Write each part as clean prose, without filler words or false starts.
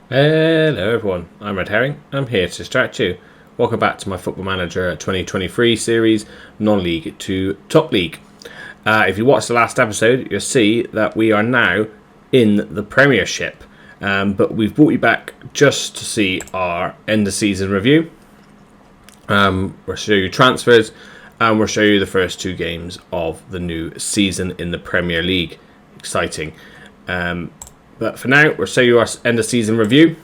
Hello everyone, I'm Red Herring. I'm here to distract you. Welcome back to my Football Manager 2023 series, non-league to top league. If you watched the last episode, you'll see that we are now in the Premiership. But we've brought you back just to see our end of season review. We'll show you transfers and we'll show you the first two games of the new season in the Premier League. Exciting. But for now, we'll show you our end of season review.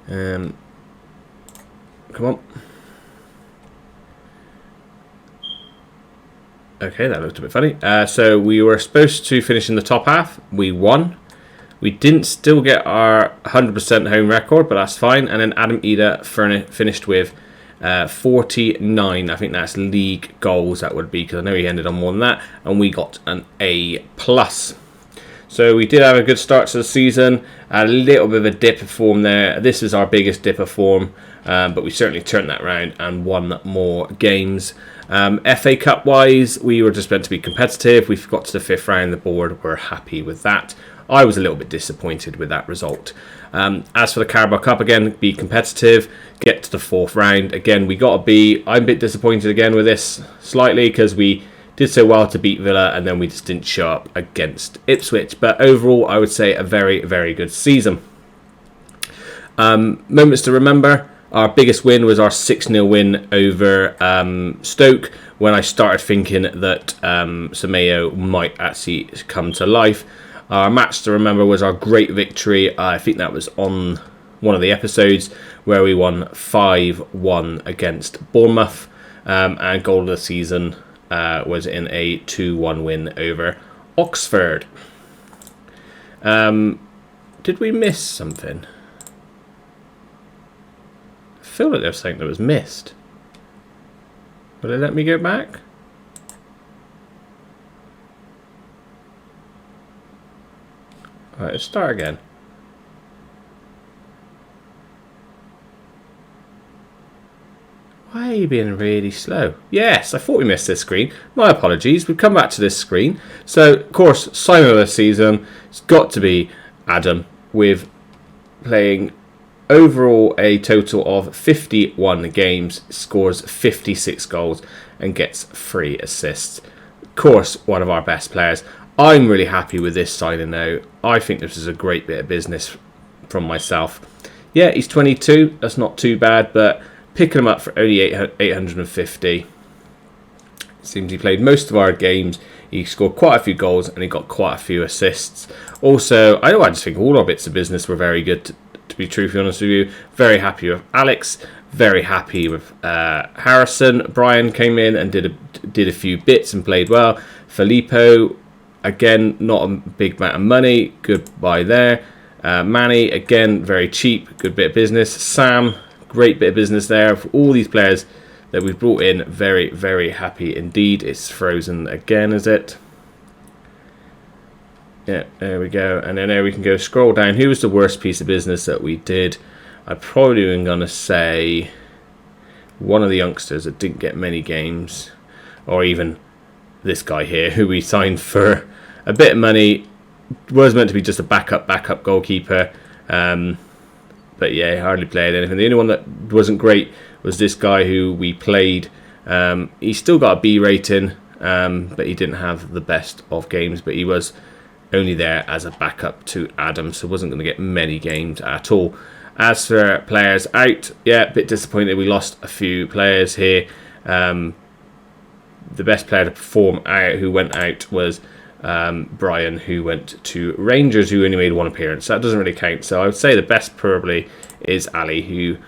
Come on. Okay, that looked a bit funny. So we were supposed to finish in the top half. We won. We didn't still get our 100% home record, but that's fine. And then Adam Ida finished with 49. I think that's league goals that would be, because I know he ended on more than that. And we got an A+. So we did have a good start to the season, a little bit of a dip of form there. This is our biggest dip of form, but we certainly turned that round and won more games. FA Cup wise, we were just meant to be competitive. We got to the fifth round, the board were happy with that. I was a little bit disappointed with that result. As for the Carabao Cup, again, be competitive, get to the fourth round. Again, we got a B. I'm a bit disappointed again with this, slightly, because we did so well to beat Villa, and then we just didn't show up against Ipswich. But overall, I would say a very, very good season. Moments to remember. Our biggest win was our 6-0 win over Stoke, when I started thinking that Semedo might actually come to life. Our match to remember was our great victory. I think that was on one of the episodes, where we won 5-1 against Bournemouth. And goal of the season was in a 2-1 win over Oxford. Did we miss something? I feel like there was something that was missed. Will it let me go back? Alright, let's start again. Why are you being really slow? Yes, I thought we missed this screen. My apologies. We've come back to this screen. So, of course, signing of the season, it's got to be Adam, with playing overall a total of 51 games, scores 56 goals, and gets 3 assists. Of course, one of our best players. I'm really happy with this signing now. I think this is a great bit of business from myself. Yeah, he's 22. That's not too bad, but picking him up for only 850. Seems he played most of our games. He scored quite a few goals and he got quite a few assists. Also, I just think all our bits of business were very good, to be truthfully honest with you. Very happy with Alex. Very happy with Harrison. Brian came in and did a few bits and played well. Filippo, again, not a big amount of money. Good buy there. Manny, again, very cheap. Good bit of business. Sam, great bit of business there. For all these players that we've brought in, very, very happy indeed. It's frozen again, is it? Yeah, there we go. And then there we can go scroll down. Who was the worst piece of business that we did? I'm probably even going to say one of the youngsters that didn't get many games, or even this guy here, who we signed for a bit of money. Was meant to be just a backup goalkeeper. But yeah, he hardly played anything. The only one that wasn't great was this guy who we played. He still got a B rating, but he didn't have the best of games. But he was only there as a backup to Adam, so wasn't going to get many games at all. As for players out, yeah, a bit disappointed. We lost a few players here. The best player to perform out, who went out, was Brian, who went to Rangers, who only made one appearance. That doesn't really count. So I would say the best probably is Ali, who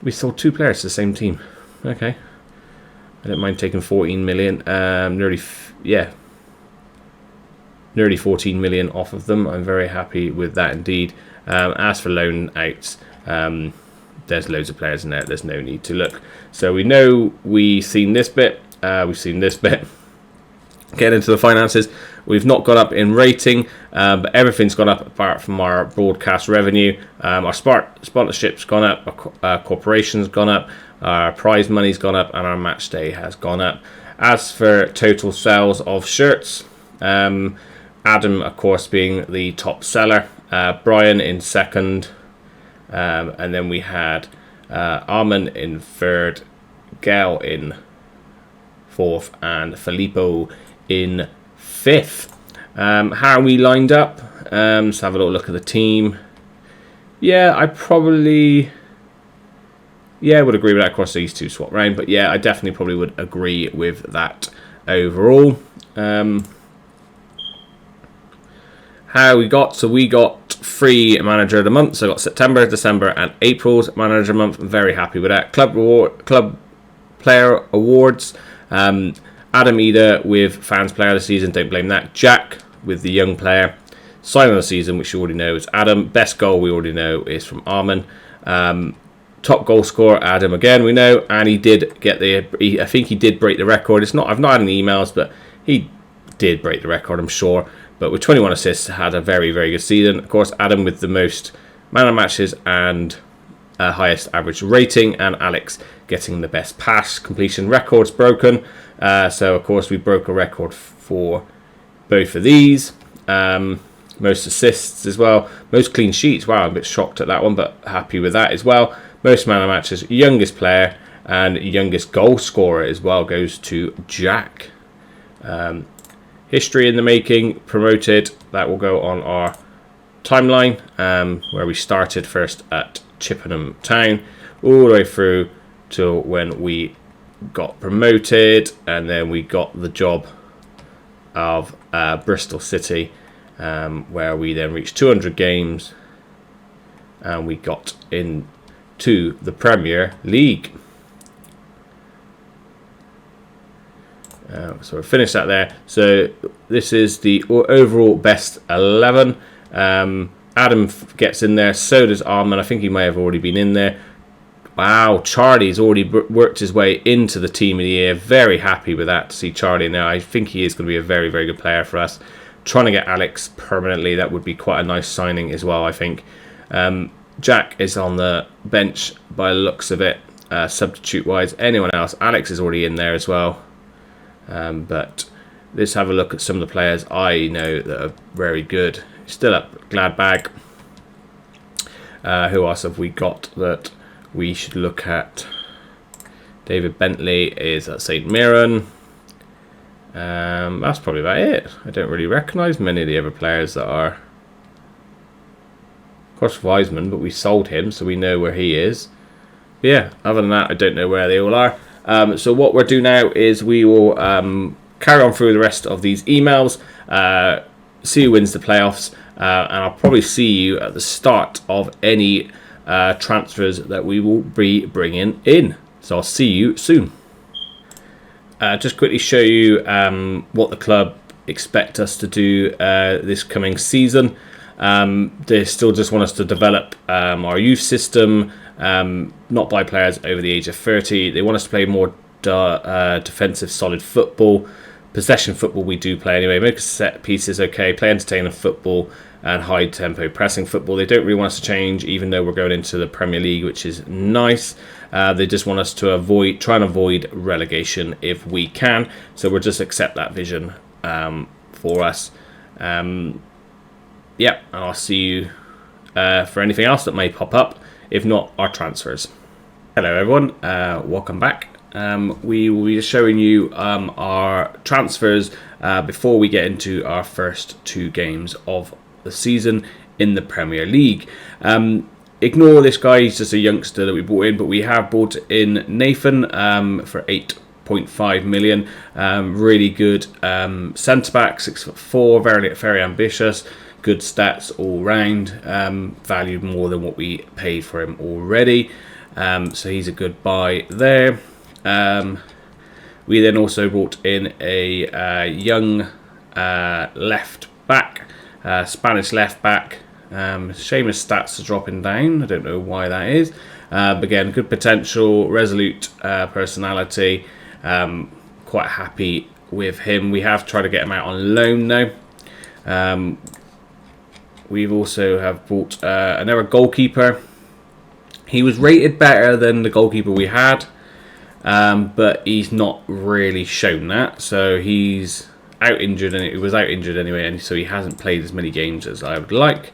we sold 2 players to the same team. Okay, I don't mind taking 14 million. Nearly 14 million off of them. I'm very happy with that indeed. As for loan outs, there's loads of players in there. There's no need to look. So we know we've seen this bit. We've seen this bit. Getting into the finances, we've not gone up in rating, but everything's gone up apart from our broadcast revenue. Our sponsorship's gone up, our corporation's gone up, our prize money's gone up, and our match day has gone up. As for total sales of shirts, Adam, of course, being the top seller, Brian in second, And then we had Armin in third, Gal in fourth, and Filippo in fifth. How are we lined up? Let's have a little look at the team. Yeah, I probably would agree with that across these two swap round. But yeah, I definitely probably would agree with that overall. How we got? So we got 3 manager of the month. So I got September, December, and April's manager month. I'm very happy with that. Club player awards. Adam Eder with fans player of the season. Don't blame that. Jack with the young player. Sign of the season, which you already know, is Adam. Best goal we already know is from Armin. Top goal scorer, Adam again, we know, and he did get I think he did break the record. I've not had any emails, but he did break the record, I'm sure. But with 21 assists, had a very, very good season. Of course, Adam with the most man of matches and highest average rating, and Alex getting the best pass completion. Records broken. So of course we broke a record for both of these. Most assists as well. Most clean sheets. Wow, I'm a bit shocked at that one, but happy with that as well. Most man of matches, youngest player, and youngest goal scorer as well goes to Jack. History in the making, promoted. That will go on our timeline, where we started first at Chippenham Town, all the way through till when we got promoted, and then we got the job of Bristol City, where we then reached 200 games, and we got into the Premier League. So we finished that there. So this is the overall best 11. Adam gets in there. So does Armin. I think he may have already been in there. Wow, Charlie's already worked his way into the team of the year. Very happy with that to see Charlie now. I think he is going to be a very, very good player for us. Trying to get Alex permanently, that would be quite a nice signing as well, I think. Jack is on the bench by the looks of it, substitute-wise. Anyone else? Alex is already in there as well. But let's have a look at some of the players I know that are very good. Still up Gladbach. Who else have we got that we should look at? David Bentley is at St Mirren. That's probably about it. I don't really recognise many of the other players that are. Of course, Wiseman, but we sold him, so we know where he is. But yeah, other than that, I don't know where they all are. So what we'll do now is we will carry on through the rest of these emails, see who wins the playoffs, and I'll probably see you at the start of any transfers that we will be bringing in. So I'll see you soon. Just quickly show you what the club expect us to do this coming season. They still just want us to develop our youth system, not buy players over the age of 30. They want us to play more defensive, solid football. Possession football we do play anyway. Make set pieces okay. Play entertaining football and high tempo pressing football. They don't really want us to change, even though we're going into the Premier League, which is nice. They just want us to try and avoid relegation if we can. So we'll just accept that vision for us. Yeah, and I'll see you for anything else that may pop up. If not, our transfers. Hello everyone, welcome back. We will be showing you our transfers before we get into our first 2 games of the season in the Premier League. Ignore this guy, he's just a youngster that we brought in, but we have brought in Nathan for 8.5 million. Really good centre-back, 6'4", very ambitious. Good stats all round, valued more than what we paid for him already, so he's a good buy there. We then also brought in a young left back, Spanish left back. Shame his stats are dropping down, I don't know why that is. But again, good potential, resolute personality, quite happy with him. We have tried to get him out on loan now. We've also have bought another goalkeeper. He was rated better than the goalkeeper we had, but he's not really shown that. So he's out injured, and he was out injured anyway, and so he hasn't played as many games as I would like.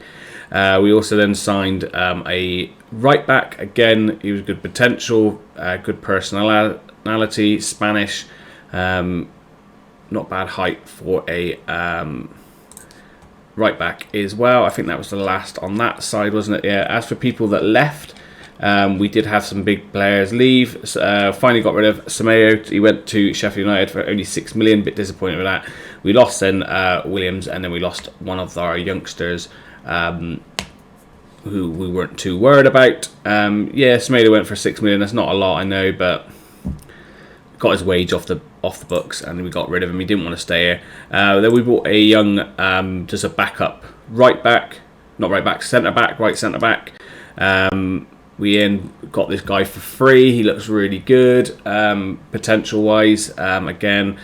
We also then signed a right back. Again, he was good potential, good personality, Spanish, not bad height for a right back as well. I think that was the last on that side, wasn't it? Yeah. As for people that left, we did have some big players leave. Finally got rid of Semedo. He went to Sheffield United for only 6 million. Bit disappointed with that. We lost then Williams, and then we lost one of our youngsters who we weren't too worried about. Yeah, Semedo went for 6 million. That's not a lot, I know, but got his wage off the books, and we got rid of him. He didn't want to stay here. Then we bought a young, just a backup right back, not right back, centre back, right centre back. We then got this guy for free. He looks really good, potential wise. Again,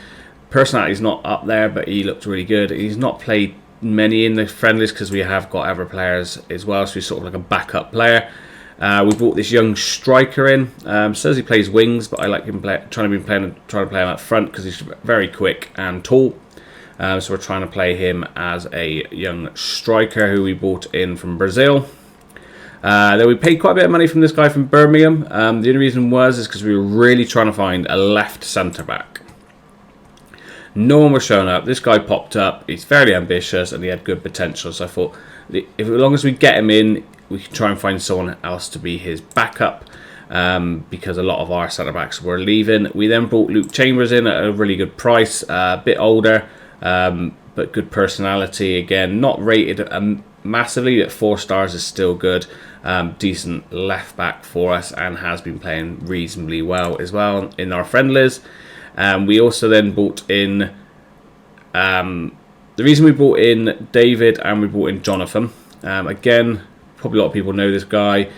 personality's not up there, but he looked really good. He's not played many in the friendlies because we have got other players as well, so he's sort of like a backup player. We brought this young striker in. Says he plays wings, but I like him trying to play him up front because he's very quick and tall. So we're trying to play him as a young striker who we bought in from Brazil. Then we paid quite a bit of money from this guy from Birmingham. The only reason is because we were really trying to find a left centre back. No one was showing up. This guy popped up. He's fairly ambitious and he had good potential. So I thought, as long as we get him in, we can try and find someone else to be his backup, because a lot of our centre backs were leaving. We then brought Luke Chambers in at a really good price, a bit older, but good personality. Again, not rated massively, at 4 stars is still good. Decent left back for us and has been playing reasonably well as well in our friendlies. We also then brought in, the reason we brought in David and we brought in Jonathan, again, probably a lot of people know this guy,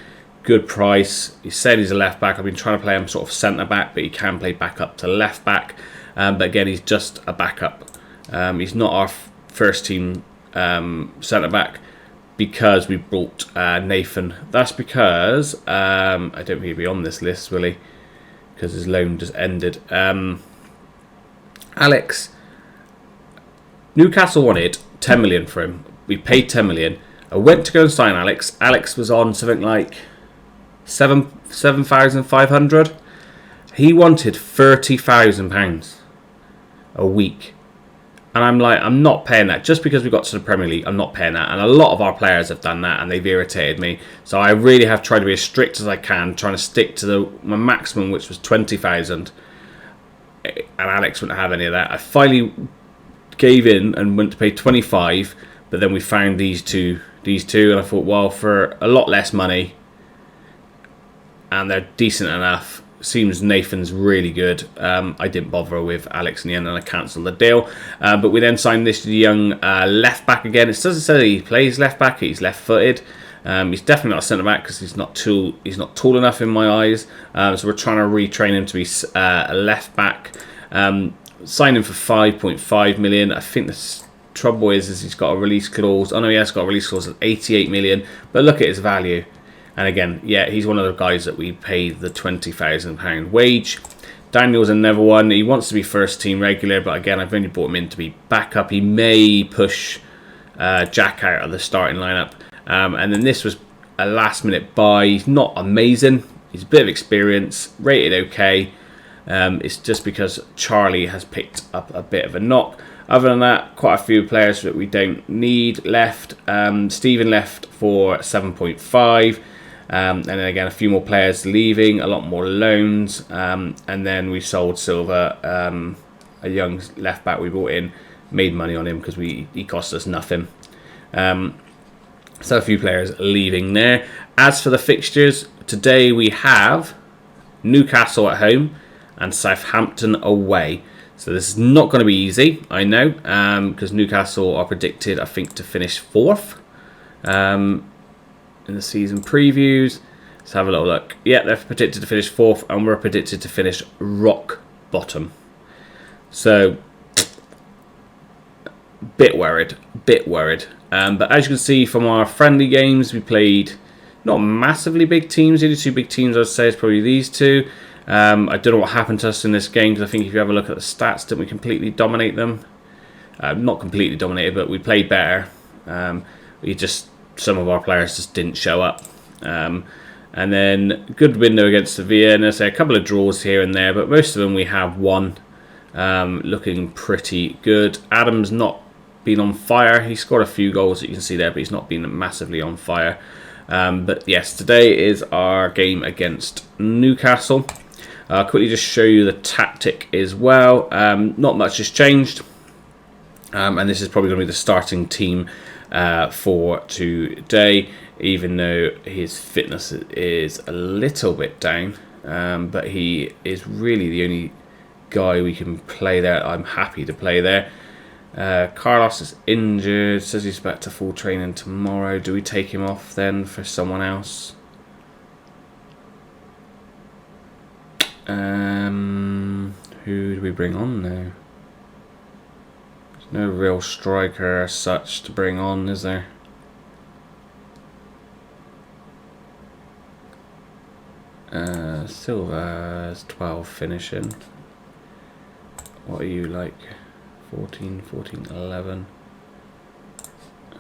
good price. He said he's a left back. I've been trying to play him sort of centre back, but he can play back up to left back. But again, he's just a backup. He's not our first team centre back because we brought Nathan. That's because, I don't think he'll be on this list, will he? Because his loan just ended. Alex, Newcastle wanted 10 million for him. We paid 10 million. I went to go and sign Alex. Alex was on something like 7,500. He wanted £30,000 a week. And I'm like, I'm not paying that. Just because we got to the Premier League, I'm not paying that. And a lot of our players have done that and they've irritated me. So I really have tried to be as strict as I can, trying to stick to my maximum, which was 20,000. And Alex wouldn't have any of that. I finally gave in and went to pay 25, but then we found these two, and I thought, well, for a lot less money, and they're decent enough. Seems Nathan's really good. I didn't bother with Alex in the end, and I cancelled the deal. But we then signed this young left back again. It doesn't say he plays left back. He's left-footed. He's definitely not a centre back because he's not tall enough in my eyes. So we're trying to retrain him to be a left back. Signed him for 5.5 million. I think the trouble is he's got a release clause. Oh no, he has got a release clause of 88 million. But look at his value. And again, yeah, he's one of the guys that we paid the £20,000 wage. Daniel's another one. He wants to be first team regular, but again, I've only brought him in to be backup. He may push Jack out of the starting lineup. And then this was a last minute buy. He's not amazing. He's a bit of experience, rated okay. It's just because Charlie has picked up a bit of a knock. Other than that, quite a few players that we don't need left. Stephen left for 7.5. And then again, a few more players leaving, a lot more loans. And then we sold Silva, a young left back we brought in, made money on him because he cost us nothing. So a few players leaving there. As for the fixtures, today we have Newcastle at home and Southampton away. So this is not going to be easy, I know, because Newcastle are predicted, I think, to finish 4th in the season previews. Let's have a little look. Yeah, they're predicted to finish 4th, and we're predicted to finish rock bottom. So, bit worried. But as you can see from our friendly games, we played not massively big teams. The only 2 big teams I'd say is probably these 2. I don't know what happened to us in this game, because I think if you have a look at the stats, didn't we completely dominate them? Not completely dominated, but we played better. We just some of our players just didn't show up. And then good window against Sevilla, and there's a couple of draws here and there, but most of them we have won. Looking pretty good. Adam's not been on fire. He scored a few goals that you can see there, but he's not been massively on fire. But yes, today is our game against Newcastle. I'll quickly just show you the tactic as well. Not much has changed. And this is probably going to be the starting team for today, even though his fitness is a little bit down. But he is really the only guy we can play there. I'm happy to play there. Carlos is injured, says he's back to full training tomorrow. Do we take him off then for someone else? Who do we bring on now? There's no real striker as such to bring on, is there? Silva's 12 finishing. What are you like? 14, 11.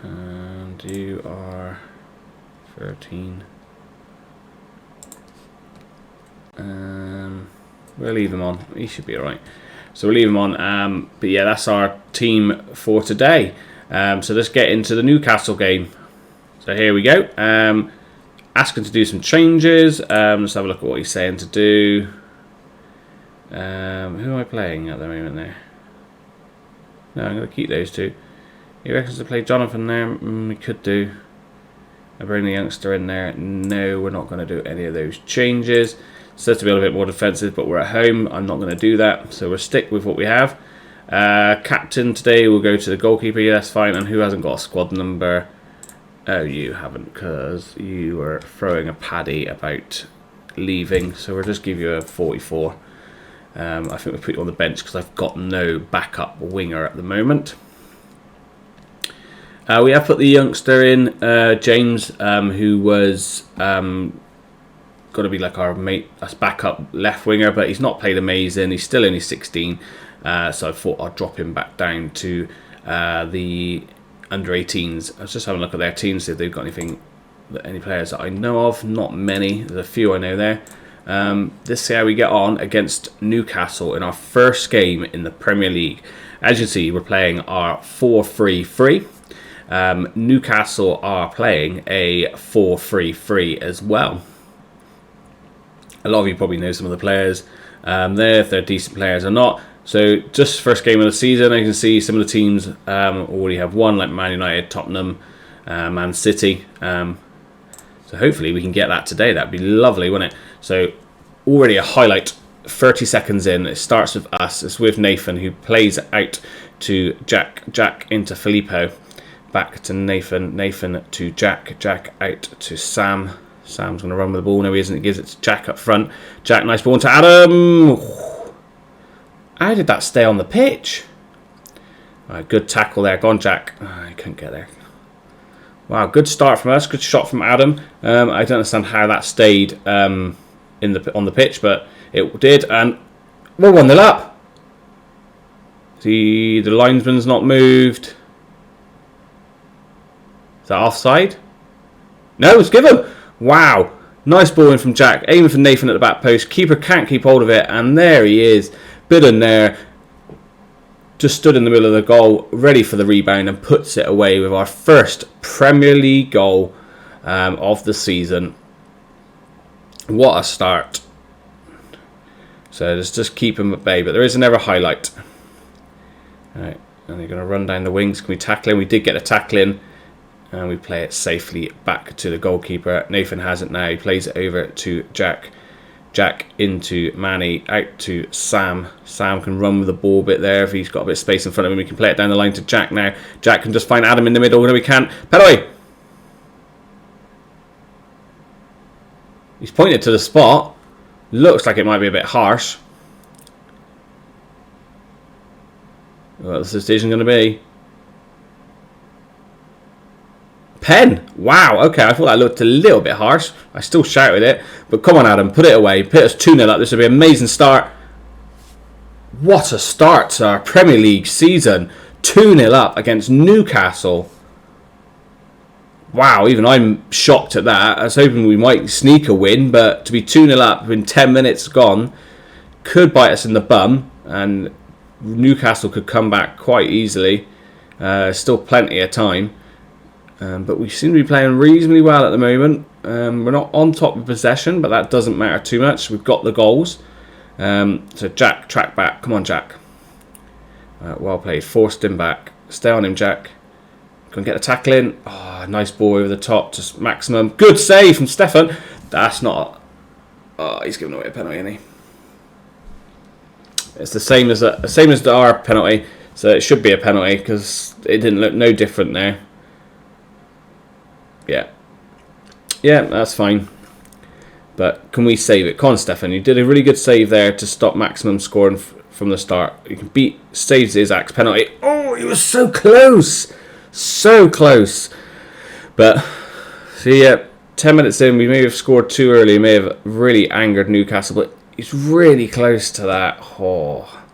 And you are 13. We'll leave him on. He should be alright. So we'll leave him on. But yeah, that's our team for today. So let's get into the Newcastle game. So here we go. Ask him to do some changes. Let's have a look at what he's saying to do. Who am I playing at the moment there? No, I'm going to keep those two. He reckons to play Jonathan there. We could do. I bring the youngster in there. No, we're not going to do any of those changes. Says to be a little bit more defensive, but we're at home. I'm not going to do that. So we'll stick with what we have. Captain today will go to the goalkeeper. Yeah, that's fine. And who hasn't got a squad number? Oh, you haven't, because you were throwing a paddy about leaving. So we'll just give you a 44. I think we'll put you on the bench because I've got no backup winger at the moment. We have put the youngster in, James, who was going to be like our mate, as backup left winger, but he's not played amazing. He's still only 16, so I thought I'd drop him back down to the under 18s. I was just having a look at their team, see if they've got anything, any players that I know of. Not many. There's a few I know there. Let's see how we get on against Newcastle in our first game in the Premier League. As you see, we're playing our 4-3-3. Newcastle are playing a 4-3-3 as well. A lot of you probably know some of the players there, if they're decent players or not. So just first game of the season, I can see some of the teams already have won, like Man United, Tottenham, Man City. So hopefully we can get that today. That'd be lovely, wouldn't it? So already a highlight, 30 seconds in. It starts with us. It's with Nathan, who plays out to Jack. Jack into Filippo. Back to Nathan. Nathan to Jack. Jack out to Sam. Sam's going to run with the ball. No, he isn't. He gives it to Jack up front. Jack, nice ball to Adam. How did that stay on the pitch? All right, good tackle there. Go on, Jack. Oh, I couldn't get there. Wow, good start from us. Good shot from Adam. I don't understand how that stayed on the pitch, but it did. And we're 1-0 up. The linesman's not moved. Is that offside? No, it's given. Wow. Nice ball in from Jack. Aiming for Nathan at the back post. Keeper can't keep hold of it. And there he is. Bidden there. Just stood in the middle of the goal, ready for the rebound, and puts it away with our first Premier League goal of the season. What a start. So let's just keep him at bay. But there is another highlight. All right. And they're going to run down the wings. Can we tackle him? We did get a tackle in. And we play it safely back to the goalkeeper. Nathan has it now. He plays it over to Jack. Jack into Manny. Out to Sam. Sam can run with the ball a bit there. If he's got a bit of space in front of him, we can play it down the line to Jack now. Jack can just find Adam in the middle. No, we can't. Put away. He's pointed to the spot. Looks like it might be a bit harsh. What's the decision going to be? Pen. Wow, okay, I thought that looked a little bit harsh. I still shouted it. But come on, Adam, put it away. Put us 2-0 up. This will be an amazing start. What a start to our Premier League season. 2-0 up against Newcastle. Wow, even I'm shocked at that. I was hoping we might sneak a win, but to be 2-0 up in 10 minutes gone could bite us in the bum, and Newcastle could come back quite easily. Still plenty of time. But we seem to be playing reasonably well at the moment. We're not on top of possession, but that doesn't matter too much. We've got the goals. So Jack, track back. Come on, Jack. Well played. Forced him back. Stay on him, Jack. Go and get the tackle in. Oh, nice ball over the top to Maximum. Good save from Stefan. That's not... Oh, he's giving away a penalty, isn't he? It's the same as our penalty. So it should be a penalty because it didn't look no different there. Yeah. Yeah, that's fine. But can we save it? Come on, Stefan. You did a really good save there to stop Maximum scoring from the start. You can beat saves his axe penalty. Oh, he was so close. So close. But, see, yeah, 10 minutes in, we may have scored too early. May have really angered Newcastle, but he's really close to that. Oh,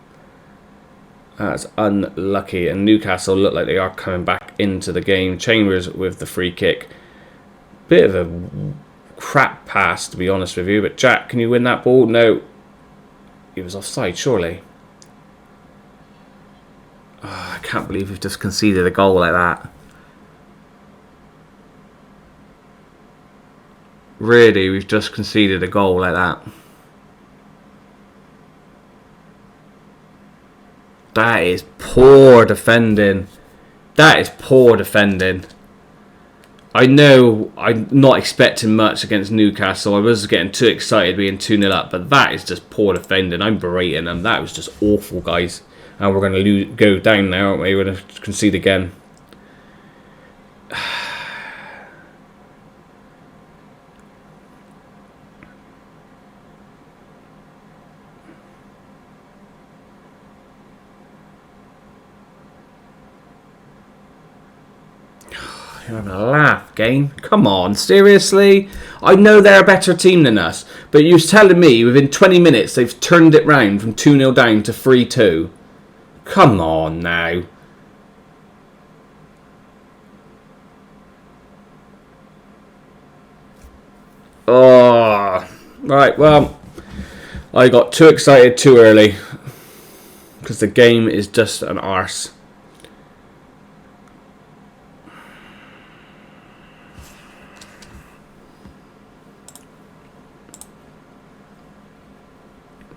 that's unlucky. And Newcastle look like they are coming back into the game. Chambers with the free kick. Bit of a crap pass, to be honest with you. But Jack, can you win that ball? No. He was offside, surely. Oh, I can't believe we've just conceded a goal like that. Really, we've just conceded a goal like that. That is poor defending. That is poor defending. I know I'm not expecting much against Newcastle. I was getting too excited being 2-0 up, but that is just poor defending. I'm berating them. That was just awful, guys. And we're going to go down now, aren't we? We're going to concede again. You're having a laugh, game. Come on, seriously? I know they're a better team than us, but you're telling me within 20 minutes they've turned it round from 2-0 down to 3-2. Come on now. Oh, right, well, I got too excited too early because the game is just an arse.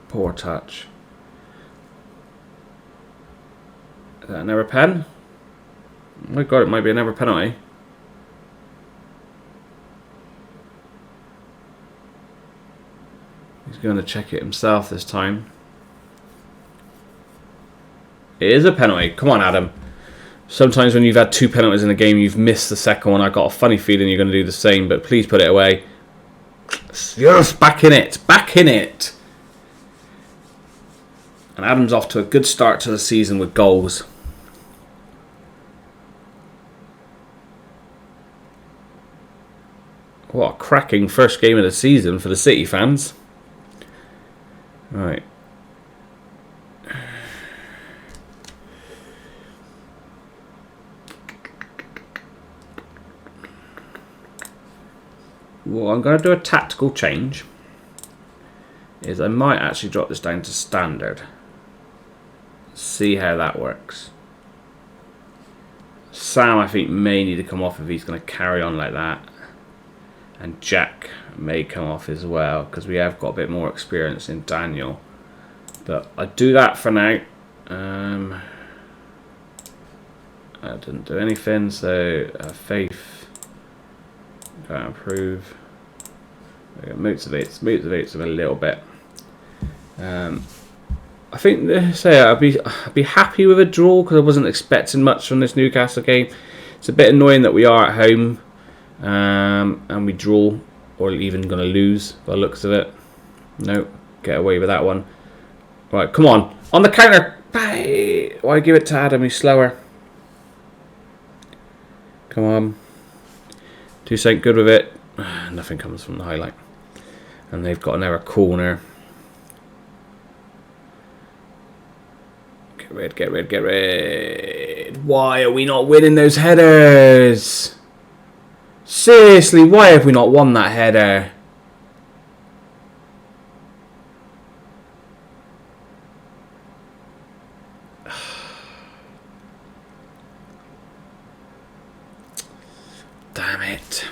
Poor touch. Is that another pen? Oh my god, it might be another penalty. He's going to check it himself this time. It is a penalty. Come on, Adam. Sometimes when you've had 2 penalties in a game, you've missed the second one. I got a funny feeling you're going to do the same, but please put it away. Yes, back in it. Back in it. And Adam's off to a good start to the season with goals. What a cracking first game of the season for the City fans. Right. Well, I'm going to do a tactical change. I might actually drop this down to standard. See how that works. Sam, I think, may need to come off if he's going to carry on like that. And Jack may come off as well, because we have got a bit more experience in Daniel. But I'll do that for now. I didn't do anything, so Faith. Gotta improve. Motivates him a little bit. I think I'd be happy with a draw because I wasn't expecting much from this Newcastle game. It's a bit annoying that we are at home and we draw, or even going to lose by the looks of it. Nope, get away with that one. Right, come on the counter. Why give it to Adam? He's slower. Come on, do something good with it. Nothing comes from the highlight, and they've got another corner. Get red. Why are we not winning those headers? Seriously, why have we not won that header? Damn it.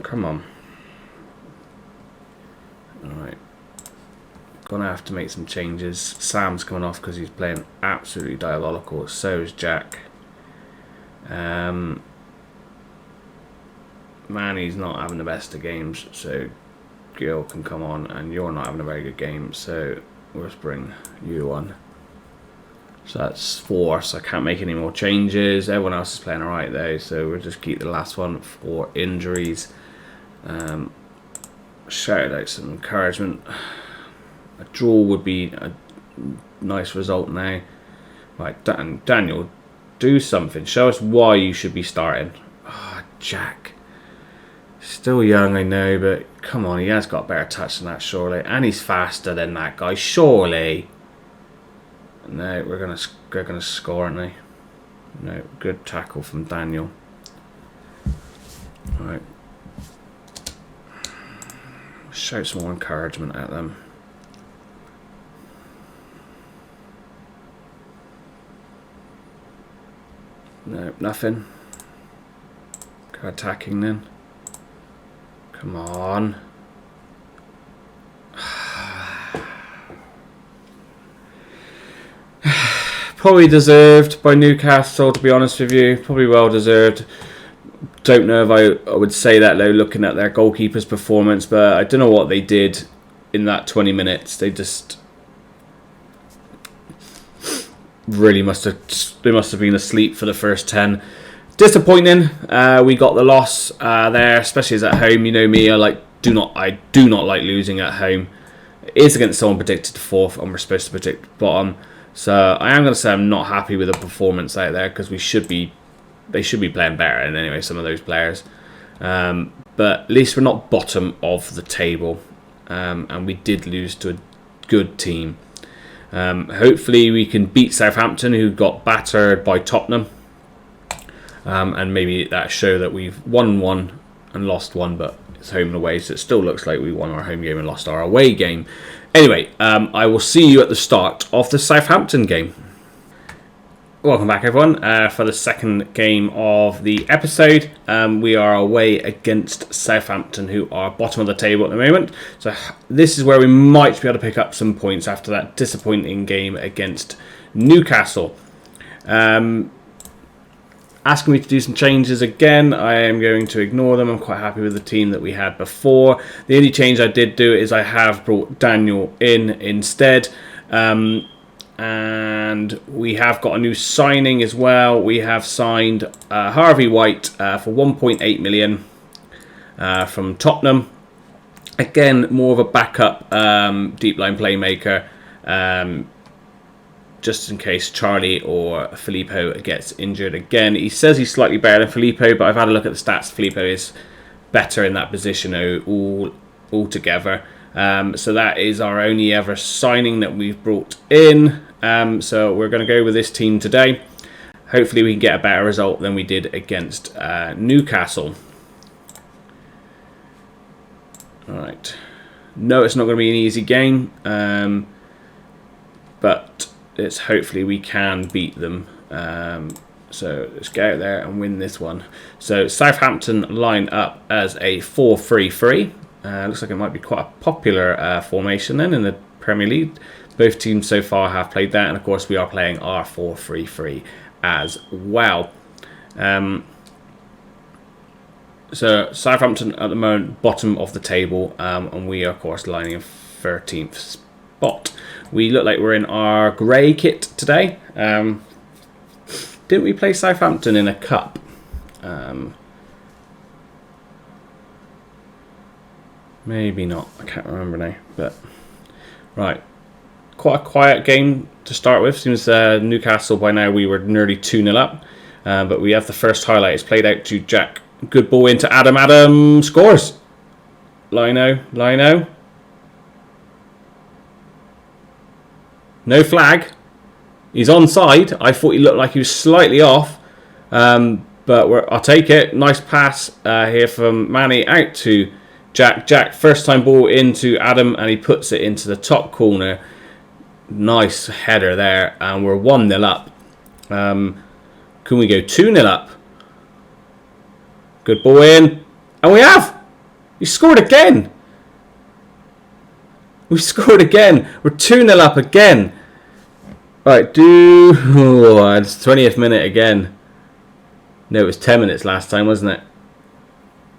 Come on. Alright. Gonna have to make some changes. Sam's coming off because he's playing absolutely diabolical. So is Jack. Manny's not having the best of games, so Gil can come on, and you're not having a very good game, so we'll just bring you on. So that's 4, so I can't make any more changes. Everyone else is playing alright though, so we'll just keep the last one for injuries. Shout out some encouragement. A draw would be a nice result now. Right, Daniel, do something. Show us why you should be starting. Ah, Jack. Still young, I know, but come on, he has got better touch than that, surely. And he's faster than that guy, surely. No, we're gonna score, aren't they? No, good tackle from Daniel. Right. Shout some more encouragement at them. No, nothing. Go attacking then. Come on. Probably deserved by Newcastle, to be honest with you. Probably well deserved. Don't know if I would say that though, looking at their goalkeeper's performance, but I don't know what they did in that 20 minutes. They just really must have been asleep for the first 10. Disappointing. We got the loss there, especially as at home. You know me, I do not like losing at home. It is against someone predicted to 4th, and we're supposed to predict bottom. So I am going to say I'm not happy with the performance out there, because they should be playing better. And anyway, some of those players, but at least we're not bottom of the table, and we did lose to a good team. Hopefully we can beat Southampton, who got battered by Tottenham. And maybe that show that we've won 1 and lost 1, but it's home and away, so it still looks like we won our home game and lost our away game. Anyway, I will see you at the start of the Southampton game. Welcome back, everyone, for the second game of the episode. We are away against Southampton, who are bottom of the table at the moment. So this is where we might be able to pick up some points after that disappointing game against Newcastle. Asking me to do some changes again. I am going to ignore them. I'm quite happy with the team that we had before. The only change I did do is I have brought Daniel in instead. And we have got a new signing as well. We have signed Harvey White for 1.8 million from Tottenham. Again, more of a backup deep line playmaker. Just in case Charlie or Filippo gets injured again. He says he's slightly better than Filippo, but I've had a look at the stats. Filippo is better in that position altogether. So that is our only ever signing that we've brought in. So we're going to go with this team today. Hopefully we can get a better result than we did against Newcastle. Alright. No, it's not going to be an easy game. But it's hopefully we can beat them. So let's get out there and win this one. So Southampton line up as a 4-3-3. Looks like it might be quite a popular formation then in the Premier League. Both teams so far have played that, and of course we are playing our 4-3-3 as well. So Southampton at the moment bottom of the table, and we are of course lining in 13th spot. We look like we're in our grey kit today. Didn't we play Southampton in a cup? Maybe not. I can't remember now. But right, quite a quiet game to start with. Seems Newcastle by now we were nearly 2-0 up. But we have the first highlight. It's played out to Jack. Good ball into Adam. Adam scores. Lino. No flag. He's onside. I thought he looked like he was slightly off. But I'll take it. Nice pass here from Manny out to Jack. Jack, first time ball into Adam, and he puts it into the top corner. Nice header there, and we're 1-0 up. Can we go 2-0 up? Good ball in. And we have! We scored again! We scored again! We're 2-0 up again! Right, it's 20th minute again. No, it was 10 minutes last time, wasn't it?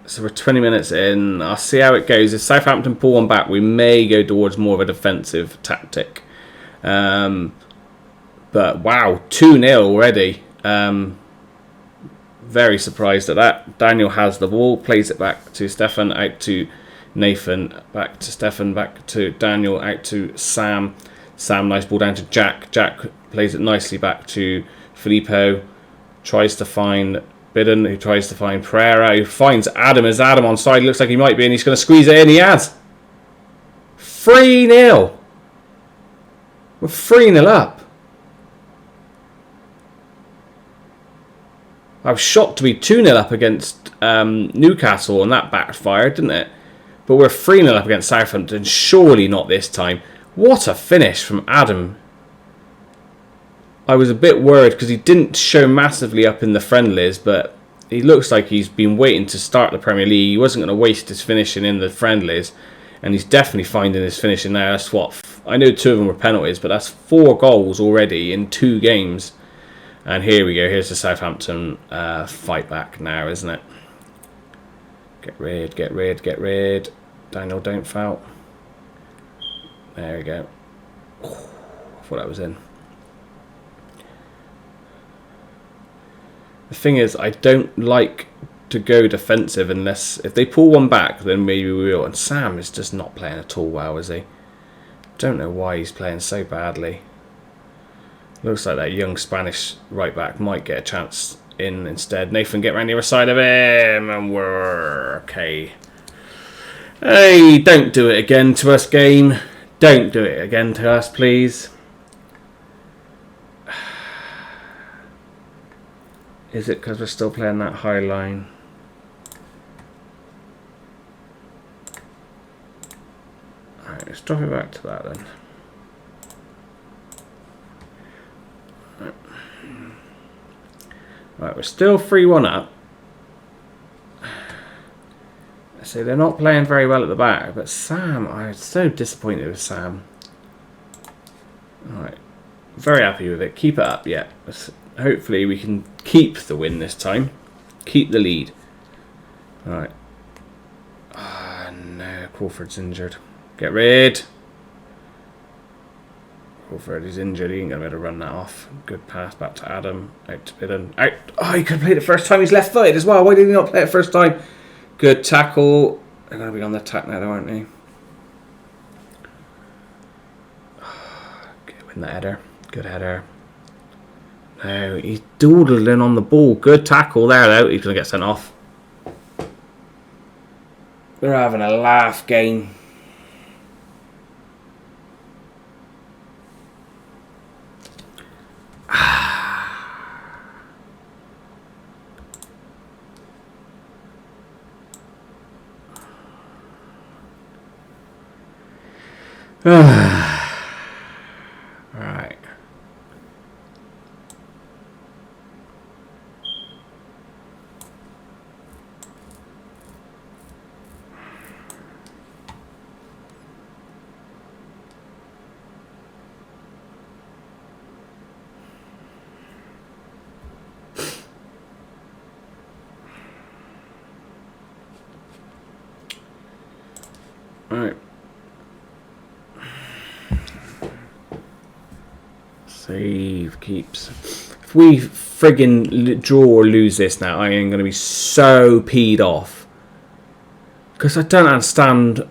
So we're 20 minutes in. I'll see how it goes. If Southampton pull one back, we may go towards more of a defensive tactic. But wow, 2-0 already. Very surprised at that. Daniel has the ball, plays it back to Stefan, out to Nathan, back to Stefan, back to Daniel, out to Sam. Sam, nice ball down to Jack. Jack plays it nicely back to Filippo. Tries to find Bidden, who tries to find Pereira, who finds Adam. As Adam on side, looks like he might be, and he's going to squeeze it in. He has. 3-0. We're 3-0 up. I was shocked to be 2-0 up against Newcastle, and that backfired, didn't it? But we're 3-0 up against Southampton. Surely not this time. What a finish from Adam. I was a bit worried because he didn't show massively up in the friendlies, but he looks like he's been waiting to start the Premier League. He wasn't going to waste his finishing in the friendlies, and he's definitely finding his finishing now. That's what, I know 2 of them were penalties, but that's 4 goals already in 2 games. And here we go. Here's the Southampton fight back now, isn't it? Get rid, get rid, get rid. Daniel, don't foul. There we go. I thought that was in. The thing is, I don't like to go defensive unless... If they pull one back, then maybe we will. And Sam is just not playing at all well, is he? Don't know why he's playing so badly. Looks like that young Spanish right back might get a chance in instead. Nathan, get round the other side of him, and we're okay. Hey, don't do it again to us, game. Don't do it again to us, please. Is it because we're still playing that high line? Alright, let's drop it back to that then. Right, we're still 3-1 up. So they're not playing very well at the back, but Sam, I'm so disappointed with Sam. Alright, very happy with it. Keep it up, yeah. Hopefully we can keep the win this time. Keep the lead. Alright. Ah, no, Crawford's injured. Get rid. Crawford is injured. He ain't going to be able to run that off. Good pass back to Adam. Out to Bidden. Out. Oh, he could have played it first time. He's left footed as well. Why did he not play it first time? Good tackle. They're going to be on the attack now, though, aren't they? Win the header. Good header. No, he's doodling on the ball. Good tackle there, though. He's going to get sent off. We're having a laugh game. Right. Right. Save keeps. If we friggin' draw or lose this now, I am going to be so peed off. Because I don't understand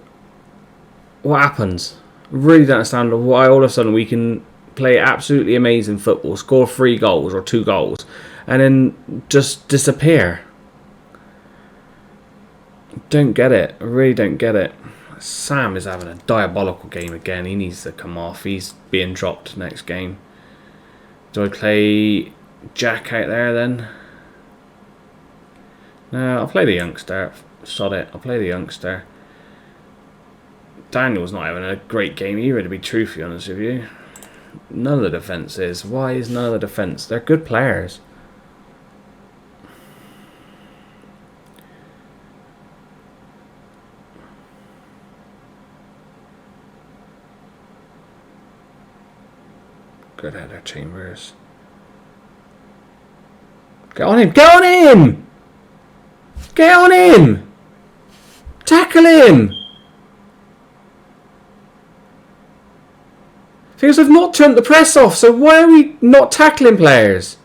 what happens. I really don't understand why all of a sudden we can play absolutely amazing football, score 3 goals or 2 goals, and then just disappear. Don't get it. I really don't get it. Sam is having a diabolical game again. He needs to come off. He's being dropped next game. Do I play Jack out there then? No, I'll play the youngster. Sod it. I'll play the youngster. Daniel's not having a great game either, to be truthfully honest with you. None of the defence is. Why is none of the defence? They're good players. Good header, Chambers. Get on him! Get on him! Get on him! Tackle him! Because I've not turned the press off, so why are we not tackling players?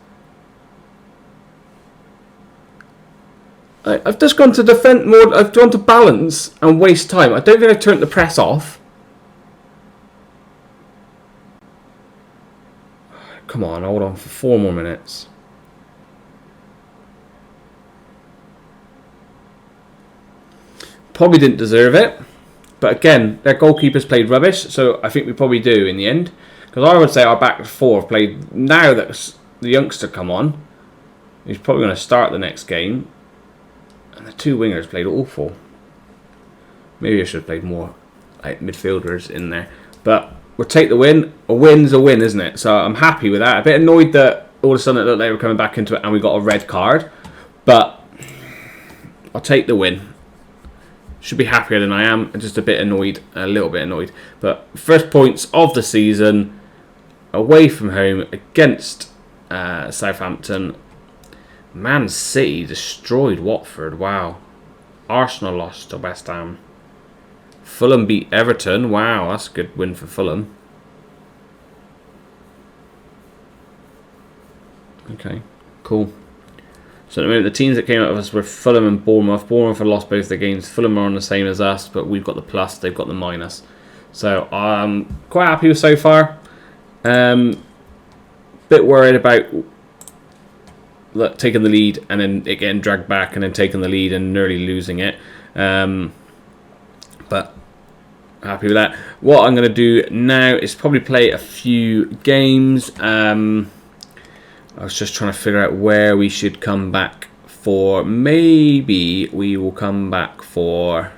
I've just gone to defend mode, I've gone to balance and waste time. I don't think I've turned the press off. Come on, hold on for 4 more minutes. Probably didn't deserve it. But again, their goalkeepers played rubbish, so I think we probably do in the end. Because I would say our back four have played. Now that the youngster come on, he's probably going to start the next game. And the 2 wingers played awful. Maybe I should have played more like midfielders in there. But we'll take the win. A win's a win, isn't it? So I'm happy with that. A bit annoyed that all of a sudden it looked like they were coming back into it and we got a red card. But I'll take the win. Should be happier than I am. Just a bit annoyed. A little bit annoyed. But first points of the season. Away from home against Southampton. Man City destroyed Watford. Wow. Arsenal lost to West Ham. Fulham beat Everton. Wow, that's a good win for Fulham. Okay, cool. So at the moment, the teams that came out of us were Fulham and Bournemouth. Bournemouth have lost both their games. Fulham are on the same as us, but we've got the plus, they've got the minus. So I'm quite happy with so far. Bit worried about taking the lead and then it getting dragged back and then taking the lead and nearly losing it. But happy with that. What I'm going to do now is probably play a few games. I was just trying to figure out where we should come back for. Maybe we will come back for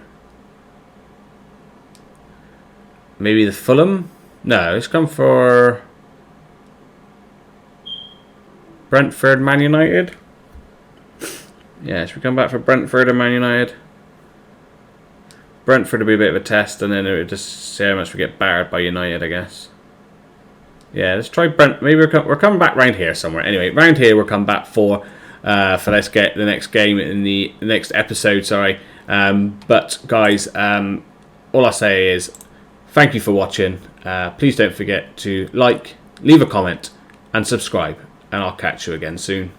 maybe the Fulham. No, let's come for Brentford, Man United. Yeah, should we come back for Brentford and Man United? Brentford will be a bit of a test, and then it would just see how much we get battered by United, I guess. Yeah, let's try Brent. Maybe we're coming back round here somewhere. Anyway, round here we'll come back for let's get the next game in the next episode. Sorry, but guys, all I say is thank you for watching. Please don't forget to like, leave a comment, and subscribe. And I'll catch you again soon.